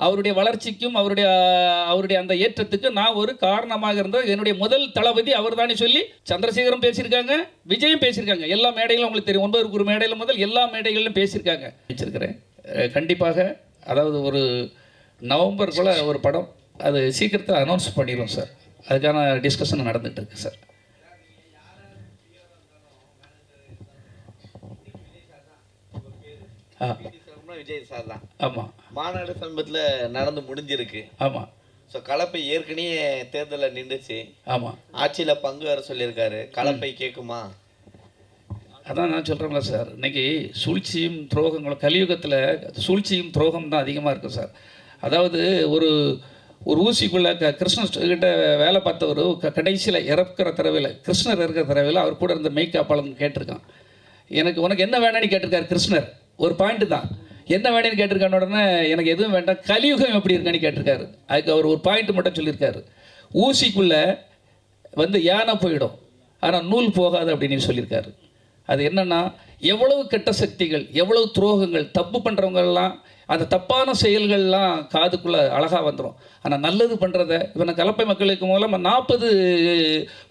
அவருடைய வளர்ச்சிக்கும் அவருடைய அந்த ஏற்றத்துக்கு நான் ஒரு காரணமாக இருந்தது. என்னுடைய முதல் தளபதி அவர் தானே சொல்லி சந்திரசேகரும் பேசியிருக்காங்க, விஜயும் பேசியிருக்காங்க. எல்லா மேடைகளும் உங்களுக்கு தெரியும், 9 மேடையில் முதல் எல்லா மேடைகளிலும் பேசியிருக்காங்க. வச்சிருக்கிறேன் கண்டிப்பாக. அதாவது ஒரு நவம்பருக்குள்ளே ஒரு படம், அது சீக்கிரத்தில் அனௌன்ஸ் பண்ணிடுவோம் சார். அதுக்கான டிஸ்கஷன் நடந்துகிட்டு இருக்கு சார். விஜய் சார் தான். ஆமாம், மாநாடு சமீபத்தில் நடந்து முடிஞ்சிருக்கு. ஆமாம். ஸோ கலப்பை ஏற்கனவே தேர்தலில் நின்றுச்சு. ஆமாம், ஆட்சியில் பங்கு வர சொல்லியிருக்காரு. கலப்பை கேட்குமா? அதான் நான் சொல்கிறேன்ல சார், இன்றைக்கி சூழ்ச்சியும் துரோகங்களும், கலியுகத்தில் சூழ்ச்சியும் துரோகம் தான் அதிகமாக இருக்குது சார். அதாவது ஒரு ஊசிக்குள்ளே கிருஷ்ணர்கிட்ட வேலை பார்த்தவர் கடைசியில் இறக்குற தடவையில், கிருஷ்ணர் இருக்கிற தடவையில் அவர் கூட இருந்த மெய்காப்பாளன் கேட்டிருக்கான், உனக்கு என்ன வேணும்னு கேட்டிருக்காரு கிருஷ்ணர். ஒரு பாயிண்ட்டு தான், என்ன வேணும்னு கேட்டிருக்கான உடனே எனக்கு எதுவும் வேண்டாம், கலியுகம் எப்படி இருக்கான்னு கேட்டிருக்காரு. அதுக்கு அவர் ஒரு பாயிண்ட் மட்டும் சொல்லியிருக்காரு, ஊசிக்குள்ளே யானை போயிடும் ஆனால் நூல் போகாது அப்படின்னு சொல்லியிருக்காரு. அது என்னென்னா, எவ்வளவு கெட்ட சக்திகள், எவ்வளவு துரோகங்கள், தப்பு பண்ணுறவங்கெல்லாம் அந்த தப்பான செயல்கள்லாம் காதுக்குள்ளே அழகாக வந்துடும். ஆனால் நல்லது பண்ணுறத இப்போ நான் கலப்பை மக்களுக்கு மூலமாக 40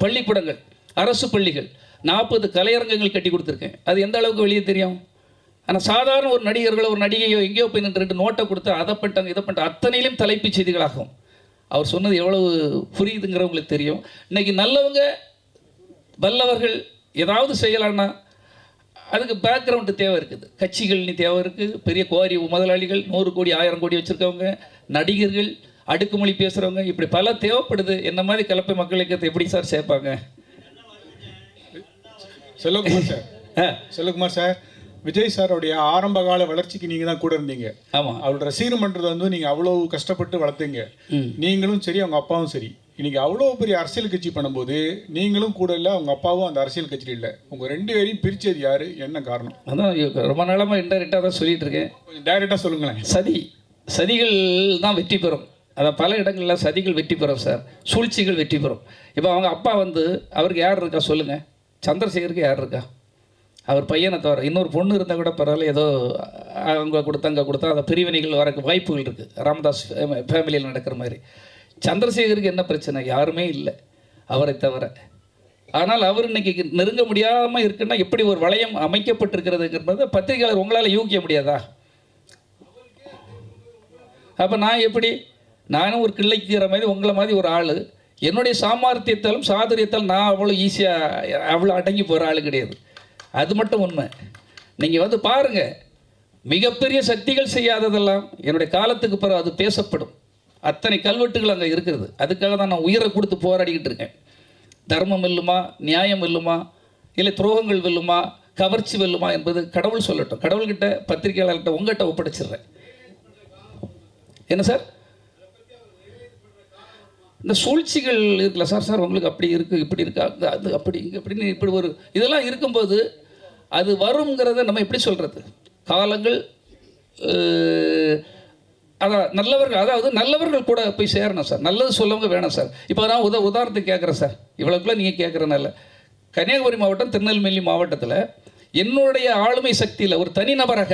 பள்ளிக்கூடங்கள், அரசு பள்ளிகள், 40 கலையரங்கங்கள் கட்டி கொடுத்துருக்கேன். அது எந்த அளவுக்கு வெளியே தெரியும்? ஆனால் சாதாரண ஒரு நடிகர்களோ ஒரு நடிகையோ எங்கேயோ போய் நின்று 2 நோட்டை கொடுத்து அதை பண்ணிட்டாங்க இதை பண்ணிட்டாங்க, அத்தனையிலும் தலைப்புச் செய்திகளாகும். அவர் சொன்னது எவ்வளவு புரியுதுங்கிறவங்களுக்கு தெரியும். இன்றைக்கி நல்லவங்க வல்லவர்கள் ஏதாவது செய்யலான்னா அதுக்கு பேக்ரவுண்டு தேவை இருக்குது, கட்சிகள்னு தேவை இருக்குது, பெரிய கோரி முதலாளிகள் 100 கோடி 1000 கோடி வச்சுருக்கவங்க, நடிகர்கள், அடுக்குமொழி பேசுகிறவங்க, இப்படி பல தேவைப்படுது. என்ன மாதிரி கலப்பை மக்களுக்கு எப்படி சார் சேர்ப்பாங்க? செல்வகுமார் சார், விஜய் சாரோடைய ஆரம்ப கால வளர்ச்சிக்கு நீங்கள் தான் கூட இருந்தீங்க. ஆமாம், அவரோட ரசிகர் மன்றத்தை நீங்கள் அவ்வளோ கஷ்டப்பட்டு வளர்த்தீங்க. நீங்களும் சரி, அவங்க அப்பாவும் சரி. இன்னைக்கு அவ்வளோ பெரிய அரசியல் கட்சி பண்ணும்போது நீங்களும் கூட இல்லை, அவங்க அப்பாவும் அந்த அரசியல் கட்சியில் இல்லை. உங்கள் 2 பேரையும் பிரித்தது யார், என்ன காரணம்? அதான் ரொம்ப நாளமாக இன்டெரக்டாக தான் சொல்லிகிட்டு இருக்கேன். கொஞ்சம் டைரெக்டாக சொல்லுங்களேன். சதிகள் தான் வெற்றி பெறும். அதை பல இடங்களில் சதிகள் வெற்றி பெறும் சார், சூழ்ச்சிகள் வெற்றி பெறும். இப்போ அவங்க அப்பா அவருக்கு யார் இருக்கா சொல்லுங்கள்? சந்திரசேகருக்கு யார் இருக்கா? அவர் பையனை தவிர இன்னொரு பொண்ணு இருந்தால் கூட பரவாயில்ல, ஏதோ அவங்க கொடுத்தா அந்த பிரிவினைகள் வரக்கு வாய்ப்புகள் இருக்குது, ராமதாஸ் ஃபேமிலியில் நடக்கிற மாதிரி. சந்திரசேகருக்கு என்ன பிரச்சனை? யாருமே இல்லை அவரை தவிர. ஆனால் அவர் இன்னைக்கு நெருங்க முடியாமல் இருக்குன்னா எப்படி ஒரு வளையம் அமைக்கப்பட்டிருக்கிறதுங்கிறத பத்திரிகையாளர் உங்களால் யூகிக்க முடியாதா? அப்போ நான் எப்படி, நானும் ஒரு கிள்ளைக்கிற மாதிரி உங்களை மாதிரி ஒரு ஆள், என்னுடைய சாமர்த்தியத்தாலும் சாதுரியத்தாலும் நான் அவ்வளோ ஈஸியாக அவ்வளோ அடங்கி போகிற ஆள் கிடையாது. அது மட்டும் உண்மை. நீங்கள் பாருங்கள், மிகப்பெரிய சக்திகள் செய்யாததெல்லாம் என்னுடைய காலத்துக்கு பிறகு அது பேசப்படும். அத்தனை கல்வெட்டுகள் அங்கே இருக்கிறது. அதுக்காக தான் நான் உயிரை கொடுத்து போராடிக்கிட்டு இருக்கேன். தர்மம் வெல்லுமா, நியாயம் வெல்லுமா, இல்லை துரோகங்கள் வெல்லுமா, கவர்ச்சி வெல்லுமா என்பது கடவுள் சொல்லட்டும். கடவுள்கிட்ட, பத்திரிகையாளர்கிட்ட, உங்கள்கிட்ட ஒப்படைச்சிடுறேன். என்ன சார் இந்த சூழ்ச்சிகள் இருக்குல்ல சார் உங்களுக்கு அப்படி இருக்குது, இப்படி இருக்கா, அது அப்படி இங்கே இப்படின்னு இப்படி ஒரு இதெல்லாம் இருக்கும்போது அது வருங்கிறத நம்ம எப்படி சொல்கிறது? காலங்கள் அதான் நல்லவர்கள், அதாவது நல்லவர்கள் கூட போய் சேரணும் சார், நல்லது சொல்லவங்க வேணும் சார். இப்போ நான் உதாரணத்துக்கு கேட்குறேன் சார், இவ்வளோக்குள்ள நீங்கள் கேட்குறனால, கன்னியாகுமரி மாவட்டம், திருநெல்வேலி மாவட்டத்தில் என்னுடைய ஆளுமை சக்தியில் ஒரு தனிநபராக,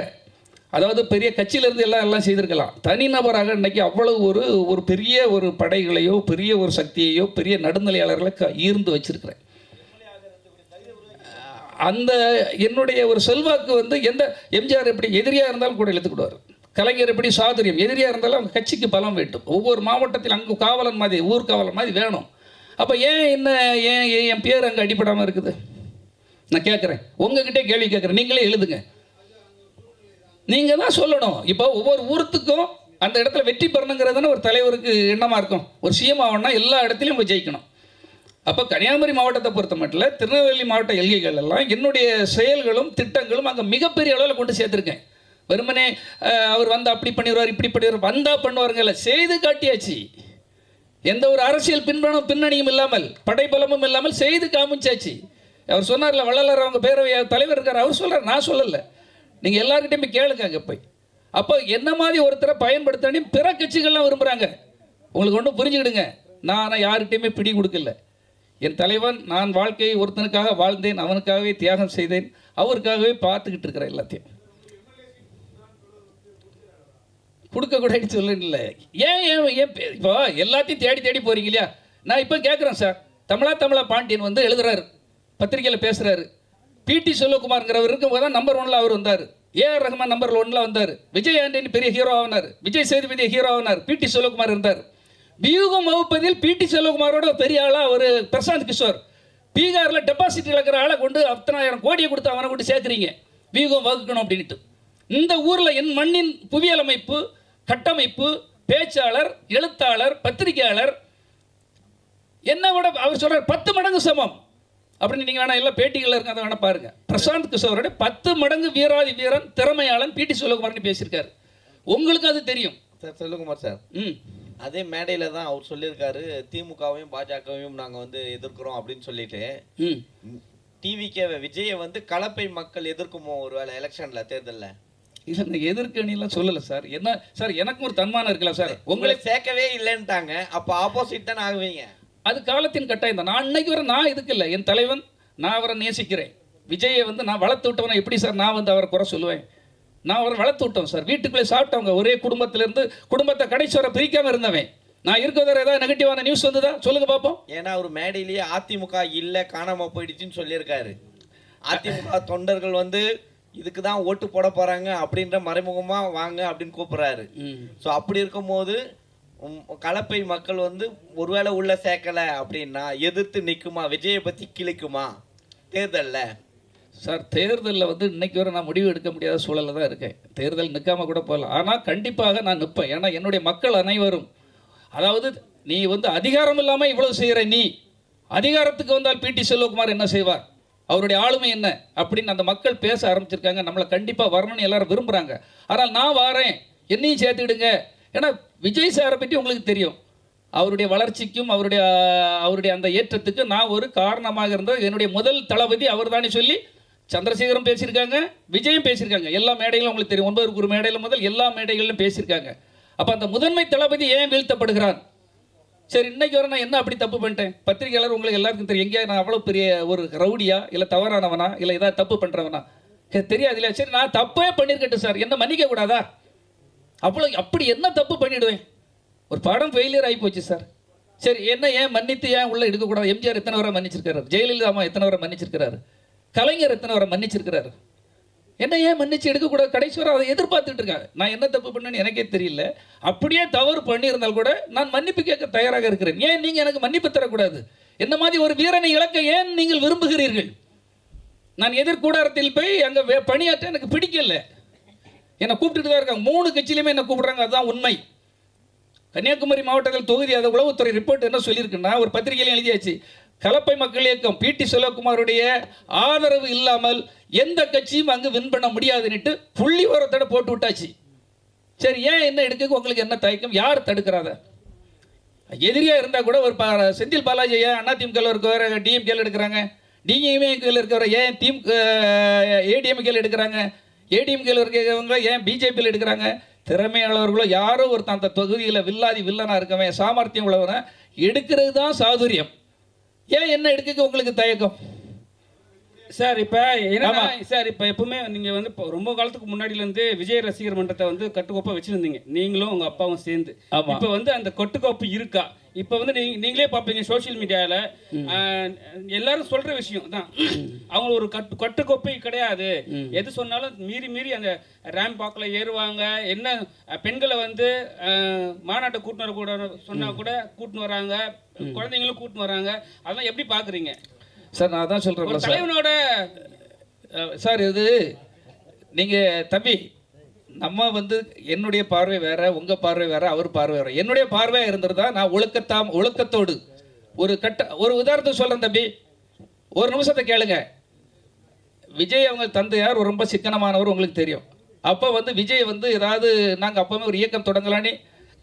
அதாவது பெரிய கட்சியிலேருந்து எல்லாம் செய்திருக்கலாம், தனிநபராக இன்றைக்கி அவ்வளவு ஒரு பெரிய ஒரு படைகளையோ பெரிய ஒரு சக்தியையோ பெரிய நடுநிலையாளர்களை ஈர்ந்து வச்சிருக்கிறேன். அந்த என்னுடைய ஒரு செல்வாக்கு எந்த எம்ஜிஆர் எப்படி எதிரியாக இருந்தாலும் கூட இழுத்துக்கிடுவார், கலைஞர் எப்படி சாதுரியம், எதிரியாக இருந்தாலும் அவங்க கட்சிக்கு பலம் வேண்டும். ஒவ்வொரு மாவட்டத்தில் அங்கே காவலன் மாதிரி, ஊர் காவலன் மாதிரி வேணும். அப்போ ஏன் என் பேர் அங்கே அடிப்படாமல் இருக்குது? நான் கேட்குறேன், உங்ககிட்டே கேள்வி கேட்குறேன், நீங்களே எழுதுங்க, நீங்கள் தான் சொல்லணும். இப்போ ஒவ்வொரு ஊருத்துக்கும் அந்த இடத்துல வெற்றி பெறணுங்கிறதுன்னு ஒரு தலைவருக்கு எண்ணமாக இருக்கும். ஒரு சிஎம் ஆகணும்னா எல்லா இடத்துலையும் போய் ஜெயிக்கணும். அப்போ கன்னியாகுமரி மாவட்டத்தை பொறுத்த மட்டும் திருநெல்வேலி மாவட்ட எல்கைகள் எல்லாம் என்னுடைய செயல்களும் திட்டங்களும் அங்கே மிகப்பெரிய அளவில் கொண்டு சேர்த்துருக்கேன். வெறுமனே அவர் அப்படி பண்ணிடுவார், இப்படி பண்ணிடுவார், வந்தால் பண்ணுவாருங்கல்ல, செய்து காட்டியாச்சு. எந்த ஒரு அரசியல் பின்னணியும் இல்லாமல், படைபலமும் இல்லாமல் செய்து காமிச்சாச்சு. அவர் சொன்னார்ல, வள்ளலார் அவங்க பேரவை தலைவர் இருக்கார், அவர் சொல்கிறார், நான் சொல்லலை. நீங்கள் எல்லாருக்கிட்டையும் போய் கேளுங்க அங்கே போய். அப்போ என்ன மாதிரி ஒருத்தரை பயன்படுத்தணும் பிற கட்சிகள்லாம் விரும்புகிறாங்க. உங்களுக்கு ஒன்றும் புரிஞ்சுக்கிடுங்க, நான் யார்கிட்டையுமே பிடி கொடுக்கல. என் தலைவன், நான் வாழ்க்கையை ஒருத்தனுக்காக வாழ்ந்தேன், அவனுக்காகவே தியாகம் செய்தேன், அவருக்காகவே பார்த்துக்கிட்டு இருக்கிறேன் எல்லாத்தையும். கொடுக்கக்கூடாதுன்னு சொல்லல. ஏன் ஏன் ஏன் இப்போ எல்லாத்தையும் தேடி தேடி போகிறீங்க இல்லையா? நான் இப்போ கேட்குறேன் சார், தமிழா பாண்டியன் வந்து எழுதுறாரு, பத்திரிகையில் பேசுகிறாரு. பிடி செல்வகுமார்ங்கிறவர் இருக்கும்போது தான் நம்பர் 1ல் அவர் வந்தார். ஏஆர் ரஹ்மான் நம்பர் 1ல் வந்தார். விஜய் ஆண்டனி பெரிய ஹீரோ ஆனார். விஜய் சேதுபதி ஹீரோ ஆனார். பிடி செல்வகுமார் இருந்தார். வியூகம் வகுப்பதில் பிடி செல்வகுமாரோட பெரிய ஆளாக ஒரு பிரசாந்த் கிஷோர். பீகாரில் டெபாசிட் இழக்கிற ஆளை கொண்டு 10,000 கோடியை கொடுத்து அவனை கொண்டு சேர்க்குறீங்க வியூகம் வகுக்கணும் அப்படின்ட்டு. இந்த ஊரில் என் மண்ணின் புவியியல் அமைப்பு, கட்டமைப்பு, பேச்சாளர், எழுத்தாளர், பத்திரிகையாளர் என்ன விட அவர் சொல்கிறார் 10 மடங்கு சமம் அப்படின்னு. நீங்கள் வேணா எல்லாம் பேட்டிகளில் இருக்க அதை வேணா பாருங்க. பிரசாந்த் கிஷோரோட 10 மடங்கு வீராதி வீரன், திறமையாளன் பிடி செல்வகுமார்னு பேசியிருக்காரு. உங்களுக்கு அது தெரியும் சார். செல்வகுமார் சார் அதே மேடையில் தான் அவர் சொல்லியிருக்காரு, திமுகவையும் பாஜகவையும் நாங்கள் வந்து எதிர்க்கிறோம் அப்படின்னு சொல்லிட்டு. டிவிகே விஜயை வந்து கலப்பை மக்கள் எதிர்க்குமோ ஒரு வேளை எலெக்ஷனில், தேர்தலில்? இல்லை, நீங்கள் எதிர்க்கணிலாம் சொல்லலை சார். என்ன சார், எனக்கும் ஒரு தன்மானம் இருக்கலாம் சார். உங்களை சேர்க்கவே இல்லைன்ட்டாங்க, அப்போ ஆப்போசிட் தானே ஆகுவீங்க. அது காலத்தின் கட்டாயம் தான். நான் இன்னைக்கு வரை நான் இதுக்கு இல்லை. என் தலைவன், நான் அவரை நேசிக்கிறேன். விஜயை வந்து நான் வளர்த்து விட்டவனை எப்படி சார் நான் வந்து அவரை குறை சொல்லுவேன்? நான் அவரை வளர்த்து விட்டோம் சார். வீட்டுக்குள்ளே சாப்பிட்டவங்க, ஒரே குடும்பத்திலேருந்து குடும்பத்தை கடைசி வரை பிரிக்காமல் இருந்தவன். நான் இருக்கிற ஏதாவது நெகட்டிவான நியூஸ் வந்துதா சொல்லுங்க பார்ப்போம். ஏன்னா ஒரு மேடையிலேயே அதிமுக இல்லை, காணாமல் போயிடுச்சுன்னு சொல்லியிருக்காரு. அதிமுக தொண்டர்கள் வந்து இதுக்கு தான் ஓட்டு போட போகிறாங்க அப்படின்ற மறைமுகமாக வாங்க அப்படின்னு கூப்பிட்றாரு. ஸோ அப்படி இருக்கும்போது கலப்பை மக்கள் வந்து ஒருவேளை உள்ள சேர்க்கலை அப்படின்னா எதிர்த்து நிற்குமா? விஜயை பற்றி கிழிக்குமா தேர்தலில்? சார், தேர்தலில் வந்து இன்னைக்கு வரை நான் முடிவு எடுக்க முடியாத சூழலில் தான் இருக்கேன். தேர்தல் நிற்காம கூட போகலாம். ஆனால் கண்டிப்பாக நான் நிற்பேன். ஏன்னா என்னுடைய மக்கள் அனைவரும், அதாவது நீ வந்து அதிகாரம் இல்லாமல் இவ்வளவு செய்கிற, நீ அதிகாரத்துக்கு வந்தால் பிடி செல்வகுமார் என்ன செய்வார், அவருடைய ஆளுமை என்ன அப்படின்னு அந்த மக்கள் பேச ஆரம்பிச்சிருக்காங்க. நம்மளை கண்டிப்பாக வரணும்னு எல்லாரும் விரும்புகிறாங்க. ஆனால் நான் வாரேன், என்னையும் சேர்த்துக்கிடுங்க. ஏன்னா விஜய் சாரை பற்றி உங்களுக்கு தெரியும். அவருடைய வளர்ச்சிக்கும் அவருடைய அந்த ஏற்றத்துக்கு நான் ஒரு காரணமாக இருந்தது. என்னுடைய முதல் தளபதி அவர் தானே சொல்லி சந்திரசேகரும் பேசியிருக்காங்க, விஜயும் பேசியிருக்காங்க. எல்லா மேடைகளும் உங்களுக்கு தெரியும். 9 மேடையில் முதல் எல்லா மேடைகளிலும் பேசியிருக்காங்க. அப்போ அந்த முதன்மை தளபதி ஏன் வீழ்த்தப்படுகிறான்? சரி, இன்னைக்கு வர நான் என்ன அப்படி தப்பு பண்ணிட்டேன்? பத்திரிகையாளர் உங்களுக்கு எல்லாருக்கும் தெரியும். எங்கேயா நான் அவ்வளோ பெரிய ஒரு ரவுடியா, இல்லை தவறானவனா, இல்லை ஏதாவது தப்பு பண்ணுறவனா தெரியாது இல்லையா? சரி, நான் தப்பே பண்ணியிருக்கட்டும் சார், என்ன மன்னிக்க கூடாதா? அப்படி என்ன தப்பு பண்ணிவிடுவேன்? ஒரு படம் ஃபெயிலியர் ஆகி போச்சு சார். சரி, என்ன ஏன் மன்னித்து ஏன் உள்ளே எடுக்கக்கூடாது? எம்ஜிஆர் எத்தனை வரை மன்னிச்சிருக்காரு? ஜெயலலிதா அம்மா எத்தனை வரை மன்னிச்சிருக்கிறாரு? கலைஞர் எத்தனை வரை மன்னிச்சிருக்கிறாரு? என்ன ஏன் மன்னிச்சு எடுக்கக்கூடாது? கடைசி வரை அதை எதிர்பார்த்துட்டு இருக்காங்க. நான் என்ன தப்பு பண்ணேன்னு எனக்கே தெரியல. அப்படியே தவறு பண்ணியிருந்தால் கூட நான் மன்னிப்பு கேட்க தயாராக இருக்கிறேன். ஏன் நீங்கள் எனக்கு மன்னிப்பு தரக்கூடாது? என்ன மாதிரி ஒரு வீரனை இழக்க ஏன் நீங்கள் விரும்புகிறீர்கள்? நான் எதிர்கூடாரத்தில் போய் அங்கே பணியாற்ற எனக்கு பிடிக்கல. என்னை கூப்பிட்டுட்டு தான் இருக்காங்க. 3 கட்சியிலுமே என்னை கூப்பிட்றாங்க. அதுதான் உண்மை. கன்னியாகுமரி மாவட்டத்தில் தொகுதி அதை உளவுத்துறை ரிப்போர்ட் என்ன சொல்லியிருக்குன்னா, ஒரு பத்திரிகையிலும் எழுதியாச்சு, கலப்பை மக்கள் இயக்கம் பிடி செல்வகுமாருடைய ஆதரவு இல்லாமல் எந்த கட்சியும் அங்கு வின் பண்ண முடியாதுன்னுட்டு புள்ளி உரத்தோட போட்டு விட்டாச்சு. சரி, ஏன் என்ன எடுக்க உங்களுக்கு என்ன தயக்கம்? யார் தடுக்கிறாத? எதிரியாக இருந்தால் கூட ஒரு செந்தில் பாலாஜி ஏன் அதிமுகவில் இருக்கவர டிஎம்கேல எடுக்கிறாங்க, டிஎம்கேல இருக்கிறவரை ஏன் ஏடிஎம்கேல எடுக்கிறாங்க, ஏடிஎம்கேல இருக்கிறவங்க ஏன் பிஜேபியில் எடுக்கிறாங்க? திறமையாளர்களோ யாரோ ஒருத்தன் அந்த தொகுதியில் வில்லனாக இருக்கவன், சாமர்த்தியம் உள்ளவனை எடுக்கிறது தான் சாதுரியம். ஏன் என்ன எடுக்க உங்களுக்கு தயக்கம்? சார் இப்போ என்ன சார், இப்போ எப்பவுமே நீங்கள் வந்து இப்போ ரொம்ப காலத்துக்கு முன்னாடியிலேருந்து விஜய் ரசிகர் மன்றத்தை வந்து கட்டுக்கோப்பாக வச்சுருந்தீங்க, நீங்களும் உங்கள் அப்பாவும் சேர்ந்து. இப்போ வந்து அந்த கட்டுக்கோப்பு இருக்கா? இப்போ வந்து நீங்களே பார்ப்பீங்க சோஷியல் மீடியாவில் எல்லாரும் சொல்கிற விஷயம் தான், அவங்க ஒரு கட்டுக்கோப்பை கிடையாது. எது சொன்னாலும் மீறி அந்த ரேம்ப் வாக்கில் ஏறுவாங்க. என்ன பெண்களை வந்து மாநாட்டை கூட்டின்னு வரக்கூட சொன்னால் கூட கூட்டின்னு வராங்க, குழந்தைங்களும் கூட்டின்னு வராங்க. அதெல்லாம் எப்படி பார்க்குறீங்க சார்? நான் தான் சொல்கிறேன் தலைவனோட சார், இது நீங்கள் தம்பி, நம்ம வந்து என்னுடைய பார்வை வேற, உங்கள் பார்வை வேற, அவர் பார்வை வேற. என்னுடைய பார்வையாக இருந்திருந்தா நான் ஒழுக்கத்தோடு ஒரு உதாரணத்தை சொல்கிறேன் தம்பி. ஒரு நிமிஷத்தை கேளுங்க. விஜய் அவங்க தந்தையார் ரொம்ப சிக்கனமானவர், உங்களுக்கு தெரியும். அப்போ வந்து விஜய் வந்து ஏதாவது நாங்கள் அப்போவே ஒரு இயக்கம் தொடங்கலான்னு,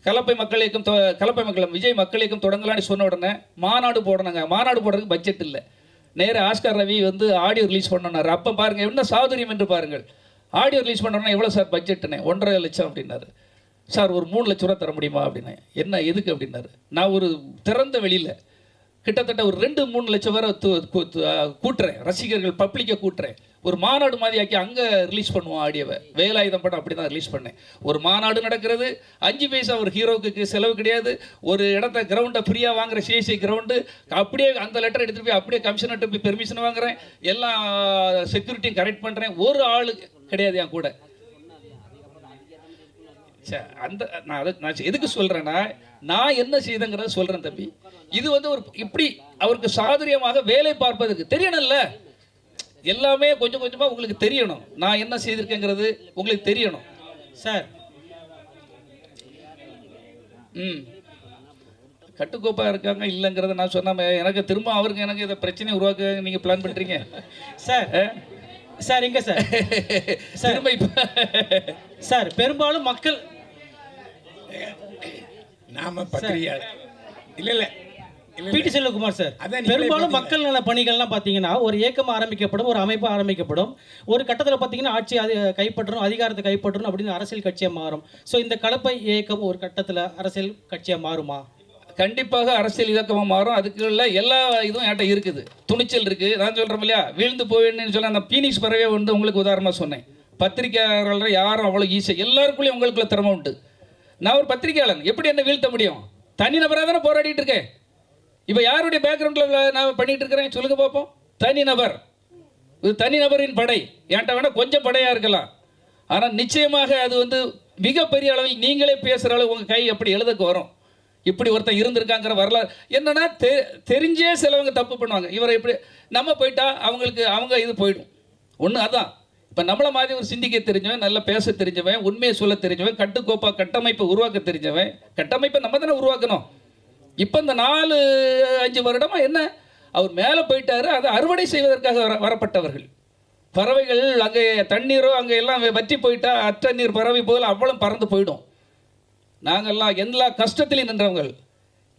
கலப்பை மக்கள் இயக்கம் விஜய் மக்கள் இயக்கம் தொடங்கலான்னு சொன்ன உடனே மாநாடு போடணுங்க. மாநாடு போடுறதுக்கு பட்ஜெட் இல்லை. நேராக ஆஸ்கார் ரவி வந்து ஆடியோ ரிலீஸ் பண்ணனார். அப்போ பாருங்கள் என்ன சாதுரியம் என்று பாருங்கள். ஆடியோ ரிலீஸ் பண்ணோன்னா எவ்வளோ சார் பட்ஜெட்டுன்னு? 1.5 லட்சம் அப்படின்னாரு. சார் ஒரு 3 லட்ச ரூபா தர முடியுமா அப்படின்னு. என்ன எதுக்கு அப்படின்னாரு. நான் ஒரு திறந்த வெளியில் கிட்டத்தட்ட ஒரு 2-3 லட்சம் பேரை கூட்டுறேன், ரசிகர்கள் பப்ளிக்கை கூட்டுறேன். ஒரு மாநாடு மாதிரி ஆக்கி அங்கே ரிலீஸ் பண்ணுவோம் ஆடியோவை. வேலாயுதம் படம் அப்படி தான் ரிலீஸ் பண்ணேன். ஒரு மாநாடு நடக்கிறது, 5 பைசா ஒரு ஹீரோவுக்கு செலவு கிடையாது. ஒரு இடத்த கிரவுண்டை ஃப்ரீயாக வாங்குற சிஎஸ்சி கிரவுண்டு, அப்படியே அந்த லெட்டர் எடுத்துகிட்டு போய் அப்படியே கமிஷனர்கிட்ட போய் பெர்மிஷன் வாங்குறேன், எல்லா செக்யூரிட்டியும் கரெக்ட் பண்ணுறேன். ஒரு ஆள் கிடையாது என் கூட. நான் எதுக்கு சொல்கிறேன்னா, நான் என்ன செய்தேங்கிறத சொல்கிறேன் தம்பி. இது வந்து ஒரு இப்படி அவருக்கு சாதுரியமாக வேலை பார்ப்பதற்கு தெரியணும்ல. எல்லாமே கொஞ்சம் கொஞ்சமாக உங்களுக்கு தெரியணும். நான் என்ன செய்திருக்கேங்கிறது உங்களுக்கு தெரியணும் சார். கட்டுக்கோப்பாக இருக்காங்க இல்லைங்கிறத நான் சொன்ன எனக்கு திரும்ப அவருக்கு எனக்கு இதை பிரச்சனையை உருவாக்க நீங்கள் பிளான் பண்ணுறீங்க சார். சார் எங்க சார் திரும்ப இப்போ சார் பெரும்பாலும் மக்கள் நாம பத்திரிகையாளர் இல்லை பிடி செல்வகுமார் சார், பெரும்பாலும் மக்கள் நல பணிகள்லாம் பார்த்தீங்கன்னா ஒரு இயக்கம் ஆரம்பிக்கப்படும், ஒரு அமைப்பு ஆரம்பிக்கப்படும், ஒரு கட்டத்தில் பார்த்தீங்கன்னா ஆட்சி கைப்பற்றணும், அதிகாரத்தை கைப்பற்றணும் அப்படின்னு அரசியல் கட்சியாக மாறும். ஸோ இந்த கலப்பை இயக்கம் ஒரு கட்டத்தில் அரசியல் கட்சியாக மாறுமா? கண்டிப்பாக அரசியல் இயக்கமாக மாறும். அதுக்குள்ள எல்லா இதுவும் என்கிட்ட இருக்குது, துணிச்சல் இருக்குது. நான் சொல்கிறேன் இல்லையா, வீழ்ந்து போவேன்னு சொல்ல அந்த பீனிக்ஸ் பறவை வந்து உங்களுக்கு உதாரணமாக சொன்னேன். பத்திரிகையாளர்கள் யாரும் அவ்வளோ ஈஸியாக, எல்லாருக்குள்ளேயும் உங்களுக்குள்ள திறமை உண்டு. நான் ஒரு பத்திரிகையாளன், எப்படி என்ன வீழ்த்த முடியும்? தனிநபராக தானே போராடிட்டு இருக்கேன். இப்போ யாருடைய பேக்ரவுண்டில் நான் பண்ணிகிட்டு இருக்கிறேன் சொல்லுங்க பார்ப்போம். தனிநபர், இது தனிநபரின் படை. என்கிட்ட வேணால் கொஞ்சம் படையாக இருக்கலாம், ஆனால் நிச்சயமாக அது வந்து மிகப்பெரிய அளவில் நீங்களே பேசுகிற அளவு உங்கள் கை அப்படி எழுதக்கு வரும். இப்படி ஒருத்தன் இருந்திருக்காங்கிற வரலாறு என்னன்னா தெரிஞ்சே சிலவங்க தப்பு பண்ணுவாங்க. இவரை இப்படி நம்ம போயிட்டா அவங்களுக்கு அவங்க இது போயிடும். ஒன்று அதான். இப்போ நம்மளை மாதிரி ஒரு சிந்திக்க தெரிஞ்சவன், நல்லா பேச தெரிஞ்சவன், உண்மையை சொல்ல தெரிஞ்சவன், கட்டுக்கோப்பாக கட்டமைப்பை உருவாக்க தெரிஞ்சவன். கட்டமைப்பை நம்ம தானே உருவாக்கணும். இப்போ இந்த 4-5 வருடமாக என்ன அவர் மேலே போயிட்டாரு, அதை அறுவடை செய்வதற்காக வரப்பட்டவர்கள். பறவைகள் அங்கே தண்ணீரோ அங்கே எல்லாம் வற்றி போயிட்டா அற்ற நீர் பறவை போல் அவ்வளோ பறந்து போயிடும். நாங்கள்லாம் எல்லா கஷ்டத்திலையும் நின்றவங்க.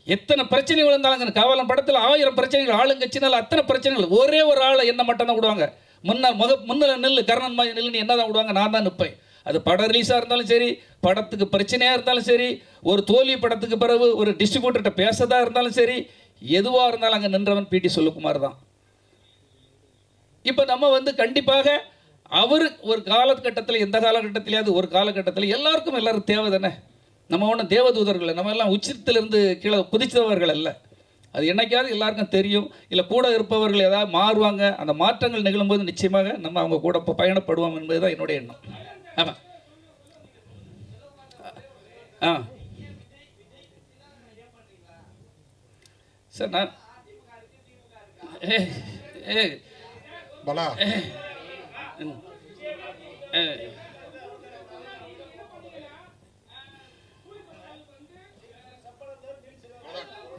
எத்தனை பிரச்சனைகள் இருந்தாலும் காவலம் படத்தில் 1000 பிரச்சனைகள், ஆளுங்கட்சினால அத்தனை பிரச்சனைகள். ஒரே ஒரு ஆளை என்ன மட்டும் தான் விடுவாங்க. முன்னில் நெல் கர்ணன் மாதிரி நெல்லுன்னு என்ன தான் விடுவாங்க, நான் தான் நிற்பேன். அது படம் ரிலீஸாக இருந்தாலும் சரி, படத்துக்கு பிரச்சனையாக இருந்தாலும் சரி, ஒரு தோல்வி படத்துக்கு பிறகு ஒரு டிஸ்ட்ரிபியூட்டர்கிட்ட பேசதா இருந்தாலும் சரி, எதுவாக இருந்தாலும் அங்கே நின்றவன் பிடி செல்வகுமார் தான். இப்போ நம்ம வந்து கண்டிப்பாக அவர் ஒரு காலகட்டத்தில், எந்த காலகட்டத்திலேயாவது ஒரு காலகட்டத்தில் எல்லாருக்கும் எல்லாரும் தேவை தானே. நம்ம ஒன்றும் தேவதூதர்கள், நம்ம எல்லாம் உச்சத்திலிருந்து கீழே குதித்தவர்கள் அல்ல. அது என்னைக்காவது எல்லாருக்கும் தெரியும். இல்லை கூட இருப்பவர்கள் ஏதாவது மாறுவாங்க, அந்த மாற்றங்கள் நிகழும்போது நிச்சயமாக நம்ம அவங்க கூட பயணப்படுவோம் என்பது தான் என்னுடைய எண்ணம். ஆமாம். சார் நான் பலா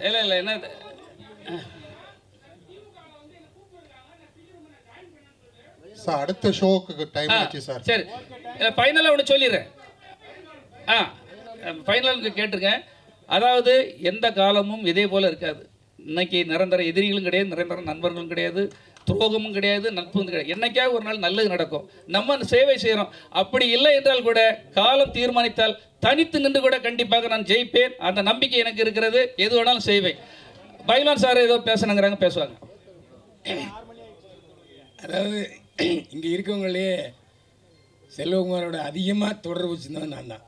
இல்லை என்ன சார் அடுத்த ஷோக்கு டைம் ஆச்சு சார். சரி, ஃபைனலாக ஒன்று சொல்லிடுறேன். ஃபைனலுக்கு கேட்டிருக்கேன். அதாவது எந்த காலமும் இதே போல் இருக்காது. இன்னைக்கு நிரந்தர எதிரிகளும் கிடையாது, நிரந்தர நண்பர்களும் கிடையாது, துரோகமும் கிடையாது, நட்பும் கிடையாது. என்னைக்காக ஒரு நாள் நல்லது நடக்கும். நம்ம சேவை செய்கிறோம். அப்படி இல்லை என்றால் கூட காலம் தீர்மானித்தால் தனித்து நின்று கூட கண்டிப்பாக நான் ஜெயிப்பேன். அந்த நம்பிக்கை எனக்கு இருக்கிறது. எது வேணாலும் செய்வேன். பைலான் சார் ஏதோ பேசணுங்கிறாங்க, பேசுவாங்க. அதாவது இங்கே இருக்கவங்களே செல்வகுமாரோட அதிகமாக தொடர்பு வச்சுருந்தவன் நான் தான்.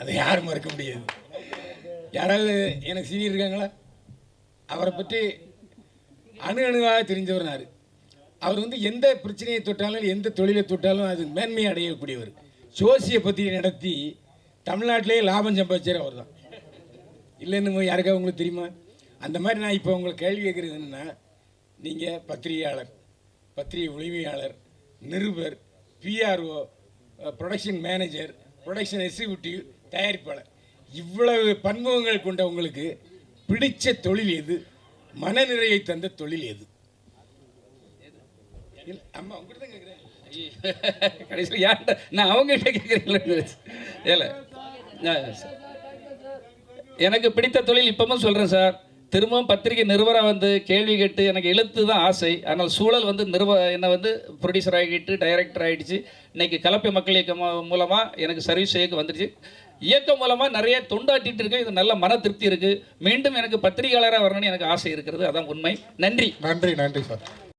அதை யாரும் மறுக்க முடியாது. யாராவது எனக்கு சீனியர் இருக்காங்களா? அவரை பற்றி அணுவாக தெரிஞ்சவர் நான். அவர் வந்து எந்த பிரச்சனையை தொட்டாலும், எந்த தொழிலை தொட்டாலும் அது மேன்மையை அடையக்கூடியவர். சோசியை பற்றி நடத்தி தமிழ்நாட்டிலே லாபம் சம்பாதிச்சார் அவர் தான். இல்லைன்னு யாருக்காவது உங்களுக்கு தெரியுமா? அந்த மாதிரி நான் இப்போ உங்களுக்கு கேள்வி கேட்குறது என்னென்னா, நீங்கள் பத்திரிகையாளர், பத்திரிகை உரிமையாளர், நிருபர், PRO, production manager, production executive, தயாரிப்பாளர், இவ்வளவு பன்முகங்கள் கொண்ட உங்களுக்கு பிடிச்ச தொழில் எது? மனநிறையை தந்த தொழில் எது? அம்மா உங்கள்கிட்ட தான் கேட்குறேன். கடைசியில் யார்கிட்ட நான் அவங்ககிட்ட கேட்குறேன். இல்லை, எனக்கு பிடித்த தொழில் இப்பவும் சொல்கிறேன் சார். திரும்பவும் பத்திரிகை நிருபராக வந்து கேள்வி கேட்டு எனக்கு எழுத்து தான் ஆசை. ஆனால் சூழல் வந்து என்னை வந்து ப்ரொடியூசர் ஆகிட்டு டைரக்டர் ஆகிடுச்சு. இன்றைக்கி கலப்பை மக்கள் இயக்கம் மூலமாக எனக்கு சர்வீஸ் செய்ய வந்துடுச்சு. இயக்கம் மூலமாக நிறைய தொண்டாட்டிட்டு இருக்கேன். இது நல்ல மன திருப்தி இருக்குது. மீண்டும் எனக்கு பத்திரிகையாளராக வரணும்னு எனக்கு ஆசை இருக்கிறது. அதான் உண்மை. நன்றி. நன்றி நன்றி சார்.